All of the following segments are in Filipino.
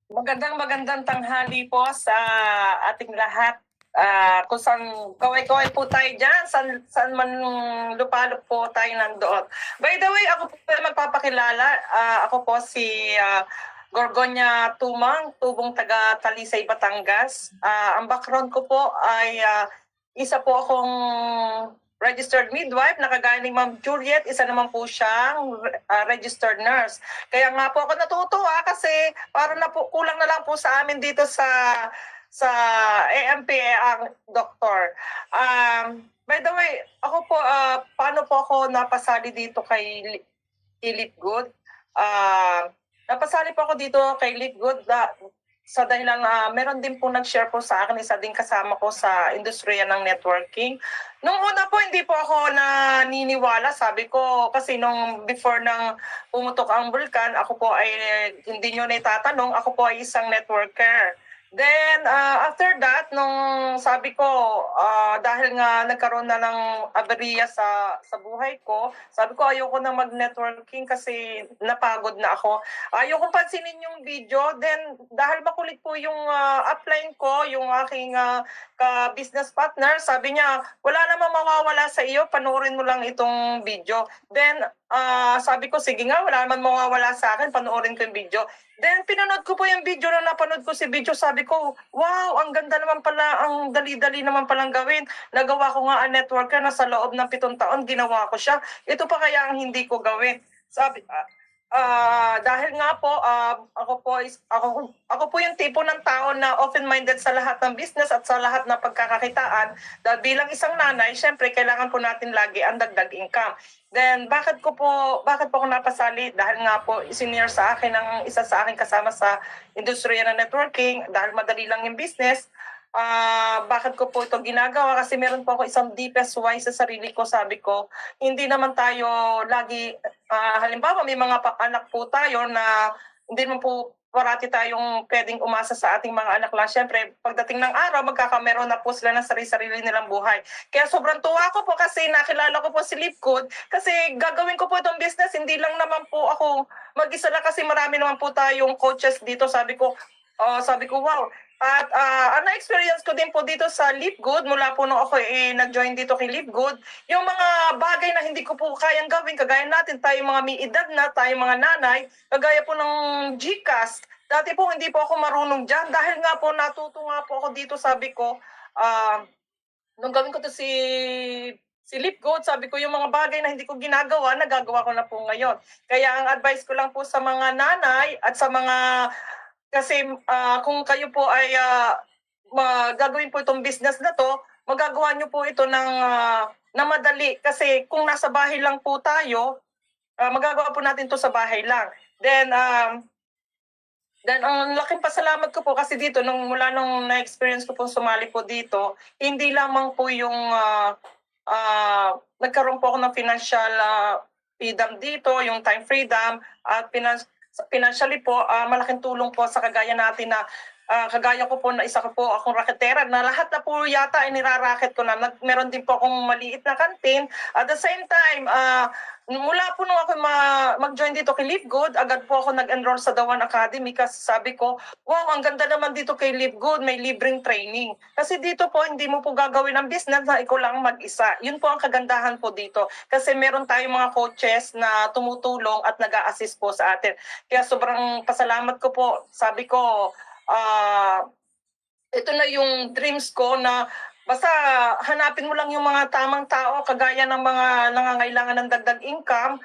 Magandang tanghali po sa ating lahat. Kung saan kaway-kaway po tayo dyan, saan man lupalop po tayo nandoon. By the way, ako po ay magpapakilala. Ako po si Gorgonya Tumang, tubong taga Talisay, Batangas. Ang background ko po ay isa po akong registered midwife na kagaya ni Ma'am Juliet, isa naman po siyang registered nurse. Kaya nga po ako natutuwa kasi para na po kulang na lang po sa amin dito sa AMP ang doktor. By the way, ako po paano po ako napasali dito kay Lipgood? Napasali po ako dito kay Lipgood sa dahilan meron din po nag-share po sa akin, isa din kasama ko sa industriya ng networking. Nung una po, hindi po ako naniniwala. Sabi ko, kasi nung before nang pumutok ang bulkan, ako po ay hindi nyo naitatanong, ako po ay isang networker. Then, after that, nung sabi ko, dahil nga nagkaroon na ng aberya sa buhay ko, sabi ko ayoko na mag-networking kasi napagod na ako. Ayoko pansinin yung video. Then, dahil makulit po yung upline ko, yung aking ka-business partner, sabi niya, wala namang mawawala sa iyo, panoorin mo lang itong video. Then, sabi ko, sige nga, wala naman mawawala sa akin, panoorin ko yung video. Then, pinanood ko po yung video na napanood ko si video, sabi ko, wow, ang ganda naman pala, ang dali-dali naman palang gawin. Nagawa ko nga ang networker na sa loob ng 7 taon, ginawa ko siya. Ito pa kaya ang hindi ko gawin. Sabi, dahil nga po, ako po yung tipo ng tao na open-minded sa lahat ng business at sa lahat ng pagkakakitaan. Dahil bilang isang nanay, syempre kailangan po natin lagi ang dagdag income. Then bakit po ako napasali? Dahil nga po senior sa akin ng isa sa akin kasama sa industriya ng networking, dahil madali lang yung business. Bakit ko po ito ginagawa? Kasi meron po ako isang deepest why sa sarili ko. Sabi ko, hindi naman tayo lagi, halimbawa may mga anak po tayo na hindi naman po parati tayong pwedeng umasa sa ating mga anak lang. Siyempre, pagdating ng araw, magkakameron na po sila ng sarili-sarili nilang buhay. Kaya sobrang tuwa ko po kasi nakilala ko po si Lipgood kasi gagawin ko po itong business. Hindi lang naman po ako mag-isa lang kasi marami naman po tayong coaches dito. Sabi ko, wow. At na-experience ko din po dito sa Lipgood, mula po nung ako nag-join dito kay Lipgood, yung mga bagay na hindi ko po kayang gawin, kagaya natin, tayo mga may edad na, tayo mga nanay, kagaya po ng GCash. Dati po hindi po ako marunong dyan, dahil nga po natuto nga po ako dito, sabi ko, nung gawin ko to si Lipgood, sabi ko yung mga bagay na hindi ko ginagawa, nagagawa ko na po ngayon. Kaya ang advice ko lang po sa mga nanay at sa mga kasi kung kayo po ay gagawin po itong business na to, magagawa nyo po ito na madali. Kasi kung nasa bahay lang po tayo, magagawa po natin to sa bahay lang. Then ang laking pasalamat ko po kasi dito, mula nung na-experience ko po sumali po dito, hindi lamang po yung nagkaroon po ako ng financial freedom dito, yung time freedom, at financially po, malaking tulong po sa kagaya natin na kagaya ko po na isa ko po akong raketera na lahat na po yata ay niraraket ko na. Meron din po akong maliit na kantin. At the same time, mula po nung ako mag-join dito kay Lipgood, agad po ako nag-enroll sa The One Academy kasi sabi ko, wow, ang ganda naman dito kay Lipgood, may libreng training. Kasi dito po, hindi mo po gagawin ang business na ikaw lang mag-isa. Yun po ang kagandahan po dito. Kasi meron tayong mga coaches na tumutulong at nag-a-assist po sa atin. Kaya sobrang pasalamat ko po. Sabi ko, ito na yung dreams ko na basta hanapin mo lang yung mga tamang tao kagaya ng mga nangangailangan ng dagdag income.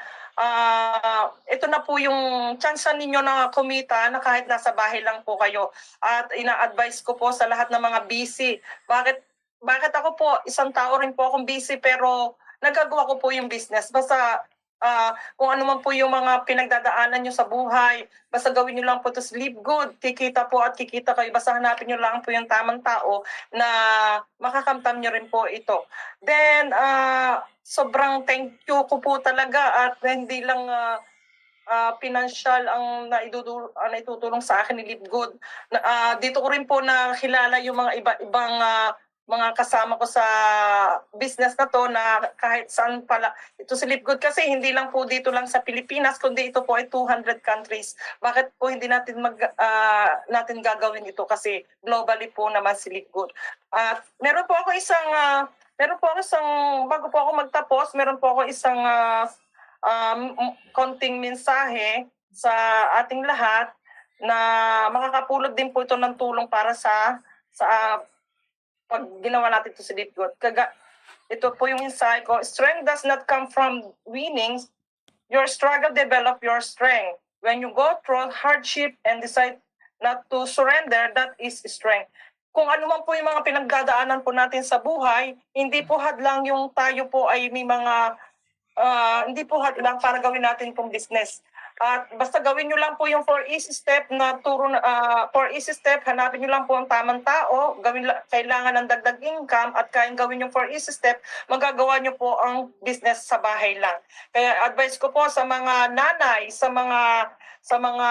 Ito na po yung chance ninyo na kumita na kahit nasa bahay lang po kayo. At ina-advise ko po sa lahat ng mga busy. Bakit ako po, isang tao rin po akong busy pero nagagawa ko po yung business. Basta kung ano man po yung mga pinagdadaanan nyo sa buhay, basta gawin nyo lang po to sleep good, kikita po at kikita kayo. Basta hanapin nyo lang po yung tamang tao na makakamtam nyo rin po ito. Then, sobrang thank you ko po talaga at hindi lang financial ang naitutulong sa akin ni Lipgood. Dito ko rin po nakilala yung mga iba-ibang mga kasama ko sa business na to na kahit saan pala ito si Live Good kasi hindi lang po dito lang sa Pilipinas kundi ito po ay 200 countries. Bakit po hindi natin natin gagawin ito kasi globally po naman si Live Good. At meron po ako isang bago po ako magtapos, meron po ako isang konting mensahe sa ating lahat na makakapulot din po ito ng tulong para sa pag ginawa natin ito sa Live Good. Ito po yung insight ko. Strength does not come from winnings. Your struggle develop your strength. When you go through hardship and decide not to surrender, that is strength. Kung ano man po yung mga pinagdadaanan po natin sa buhay, hindi po hadlang yung tayo po ay may mga hindi po hadlang para gawin natin itong business. At basta gawin nyo lang po yung 4 easy step na 4 easy step, hanapin nyo lang po ang tamang tao, kailangan ng dagdag income at kayang gawin yung 4 easy step, magagawa nyo po ang business sa bahay lang. Kaya advice ko po sa mga nanay, sa mga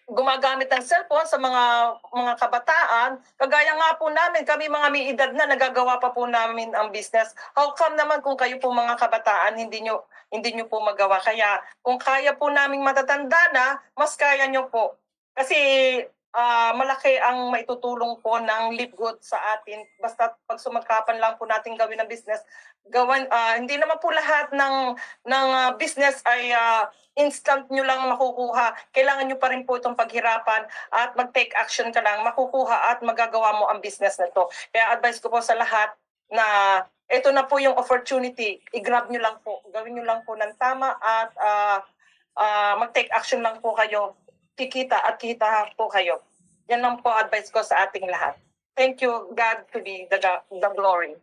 gumagamit ng cellphone sa mga kabataan, kagaya nga po namin, kami mga may edad na nagagawa pa po namin ang business. How come naman kung kayo po mga kabataan hindi nyo po magawa? Kaya kung kaya po naming matatanda na, mas kaya nyo po. Kasi malaki ang maitutulong po ng Live Good sa atin. Basta pag sumagkapan lang po natin gawin ang business, hindi naman po lahat ng business ay instant nyo lang makukuha. Kailangan nyo pa rin po itong paghirapan at mag-take action ka lang, makukuha at magagawa mo ang business na to. Kaya advice ko po sa lahat na ito na po yung opportunity. I-grab nyo lang po. Gawin nyo lang po ng tama at mag-take action lang po kayo. Kikita at kita po kayo. Yan lang po advice ko sa ating lahat. Thank you, God, to be the glory.